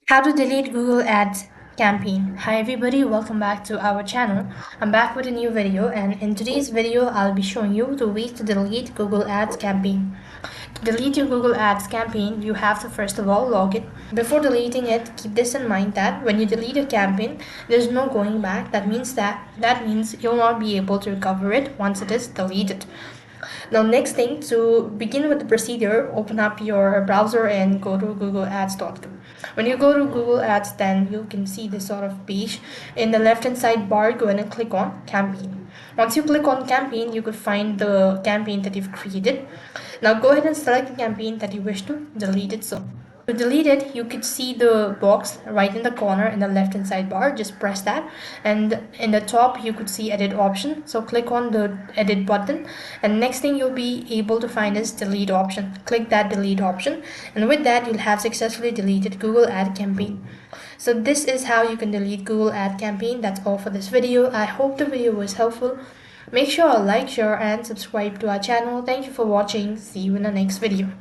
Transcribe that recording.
How to delete Google Ads campaign. Hi everybody, welcome back to our channel. I'm back with a new video, and in today's video I'll be showing you the ways to delete Google Ads campaign. To delete your Google Ads campaign, you have to first of all log it. Before deleting it, keep this in mind that when you delete a campaign, there's no going back. That means you'll not be able to recover it once it is deleted. Now, next thing, to begin with the procedure, open up your browser and go to googleads.com. When you go to Google Ads, then you can see this sort of page. In the left hand side bar, go ahead and click on campaign. Once you click on campaign, you could find the campaign that you've created. Now go ahead and select the campaign that you wish to delete it. So to delete it, you could see the box right in the corner in the left hand side bar. Just press that, and in the top you could see edit option. So click on the edit button, and next thing you'll be able to find is delete option. Click that delete option, and with that you'll have successfully deleted Google Ad campaign. So this is how you can delete Google Ad campaign. That's all for this video. I hope the video was helpful. Make sure to like, share and subscribe to our channel. Thank you for watching. See you in the next video.